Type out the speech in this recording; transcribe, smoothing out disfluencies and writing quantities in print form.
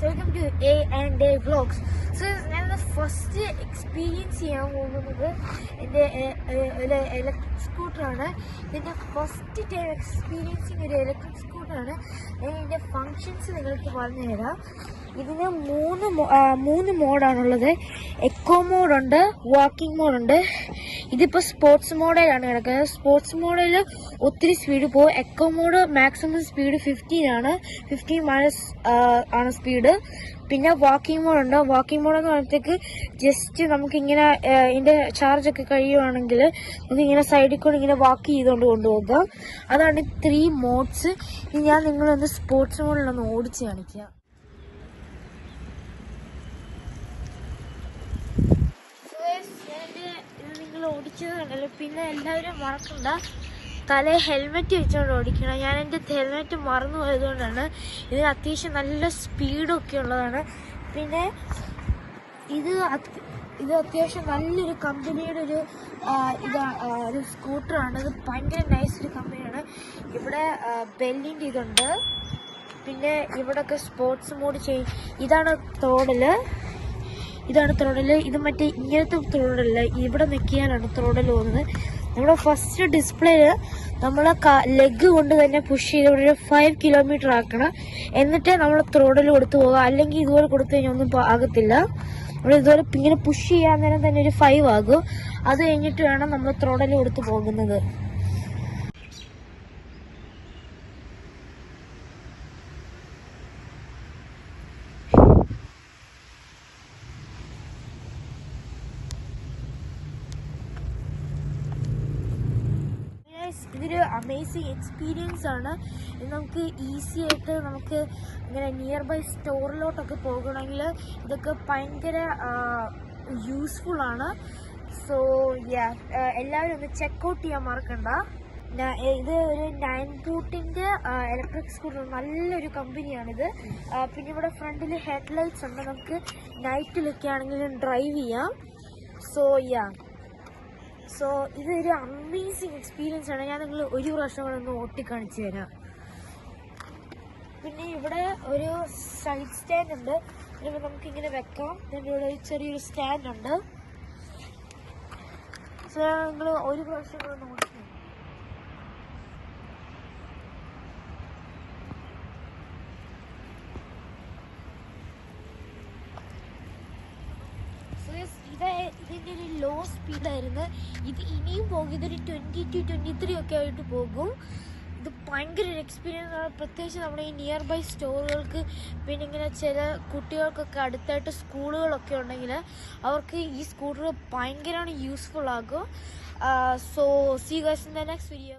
Welcome to A&A Vlogs. So ഞാൻ first experience ചെയ്യാൻ പോകുന്നത് എൻ്റെ ഒരു ഇലക്ട്രിക് സ്കൂട്ടറാണ്. ഇതിൻ്റെ ഫസ്റ്റ് ടൈം എക്സ്പീരിയൻസിങ് ഒരു ഇലക്ട്രിക് സ്കൂട്ടറാണ്. ഞാൻ ഇതിൻ്റെ ഫങ്ഷൻസ് നിങ്ങൾക്ക് പറഞ്ഞു തരാം. ഇതിന് മൂന്ന് മോഡാണുള്ളത്. Echo മോഡുണ്ട്, walking മോഡുണ്ട്. ഇതിപ്പോൾ സ്പോർട്സ് മോഡലാണ് കിടക്കുന്നത്. സ്പോർട്സ് മോഡിൽ ഒത്തിരി സ്പീഡ് പോകും. Eco mode maximum speed 15 miles ആണ് സ്പീഡ്. പിന്നെ വാക്കിംഗ് മോഡുണ്ട്. വാക്കിംഗ് മോഡ് എന്ന് പറയുമ്പോഴത്തേക്ക് ജസ്റ്റ് നമുക്കിങ്ങനെ ഇതിൻ്റെ ചാർജൊക്കെ കഴിയുവാണെങ്കിൽ നമുക്കിങ്ങനെ സൈഡിൽ കൂടെ ഇങ്ങനെ വാക്ക് ചെയ്തുകൊണ്ട് കൊണ്ടുപോകാം. അതാണ് 3 മോഡ്സ്. ഇനി ഞാൻ നിങ്ങളൊന്ന് സ്പോർട്സ് മോഡിലൊന്ന് ഓടിച്ച് കാണിക്കാം. ഓടിച്ചത് കണ്ടല്ലോ. പിന്നെ എല്ലാവരും മറക്കണ്ട, തലേ ഹെൽമെറ്റ് വെച്ചുകൊണ്ട് ഓടിക്കണം. ഞാൻ എൻ്റെ ഹെൽമെറ്റ് മറന്നു പോയതുകൊണ്ടാണ്. ഇതിന് അത്യാവശ്യം നല്ല സ്പീഡൊക്കെ ഉള്ളതാണ്. പിന്നെ ഇത് അത്യാവശ്യം നല്ലൊരു കമ്പനിയുടെ ഒരു സ്കൂട്ടറാണ്. ഇത് ഭയങ്കര നൈസ് ഒരു കമ്പനിയാണ്. ഇവിടെ ബെല്ലിൻ്റെ ഇതുണ്ട്. പിന്നെ ഇവിടെയൊക്കെ സ്പോർട്സ് മോഡ് ഇതാണ് ത്രോഡില്. ഇത് മറ്റേ ഇങ്ങനത്തെ ത്രോഡല്ല, ഇവിടെ നിൽക്കിയാലാണ് ത്രോഡിൽ പോകുന്നത്. നമ്മുടെ ഫസ്റ്റ് ഡിസ്പ്ലേയിൽ നമ്മൾ ലെഗ് കൊണ്ട് തന്നെ പുഷ് ചെയ്ത് ഒരു 5 കിലോമീറ്റർ ആക്കണം. എന്നിട്ട് നമ്മൾ ത്രോഡിൽ കൊടുത്തു പോകുക. അല്ലെങ്കിൽ ഇതുപോലെ കൊടുത്തു കഴിഞ്ഞാൽ ഒന്നും ആകത്തില്ല. നമ്മൾ ഇതുപോലെ ഇങ്ങനെ പുഷ് ചെയ്യാൻ നേരം തന്നെ ഒരു 5 ആകും. അത് കഴിഞ്ഞിട്ട് വേണം നമ്മൾ ത്രോഡിൽ കൊടുത്തു പോകുന്നത്. ഇതൊരു അമേസിങ് എക്സ്പീരിയൻസ് ആണ്. ഇത് നമുക്ക് ഈസി ആയിട്ട് നമുക്ക് ഇങ്ങനെ നിയർ ബൈ സ്റ്റോറിലോട്ടൊക്കെ പോകണമെങ്കിൽ ഇതൊക്കെ ഭയങ്കര യൂസ്ഫുൾ ആണ്. സോ എല്ലാവരും ഒന്ന് ചെക്കൗട്ട് ചെയ്യാൻ മറക്കണ്ട. ഇത് ഒരു 9 ബൂട്ടിൻ്റെ ഇലക്ട്രിക് സ്കൂട്ടർ, നല്ലൊരു കമ്പനിയാണിത്. പിന്നെ ഇവിടെ ഫ്രണ്ടിൽ ഹെഡ്ലൈറ്റ്സ് ഉണ്ട്. നമുക്ക് നൈറ്റിലൊക്കെ ആണെങ്കിലും ഡ്രൈവ് ചെയ്യാം. സോ ഇതൊരു അമേസിങ് എക്സ്പീരിയൻസ് ആണ്. ഞാൻ നിങ്ങൾ ഒരു പ്രാവശ്യം കൂടെ ഒന്ന് ഓട്ടിക്കാണിച്ചു തരാം. പിന്നെ ഇവിടെ ഒരു സൈഡ് സ്റ്റാൻഡ് ഉണ്ട്. പിന്നെ നമുക്കിങ്ങനെ വെക്കാം. പിന്നെ ഇവിടെ ചെറിയൊരു സ്റ്റാൻഡ് ഉണ്ട്. സോ നിങ്ങൾ ഒരു പ്രാവശ്യം കൂടെ ഒന്ന് ഓടിക്കാം. ഇതിൻ്റെ ഒരു ലോ സ്പീഡായിരുന്നു. ഇത് ഇനിയും പോകും. ഇതൊരു 20 to 23 ഒക്കെ ആയിട്ട് പോകും. ഇത് ഭയങ്കര ഒരു എക്സ്പീരിയൻസ് ആണ്. പ്രത്യേകിച്ച് നമ്മുടെ ഈ നിയർ ബൈ സ്റ്റോറുകൾക്ക്, പിന്നെ ഇങ്ങനെ ചില കുട്ടികൾക്കൊക്കെ അടുത്തായിട്ട് സ്കൂളുകളൊക്കെ ഉണ്ടെങ്കിൽ അവർക്ക് ഈ സ്കൂട്ടർ ഭയങ്കരമാണ് യൂസ്ഫുൾ ആകും. So see you guys in the next video.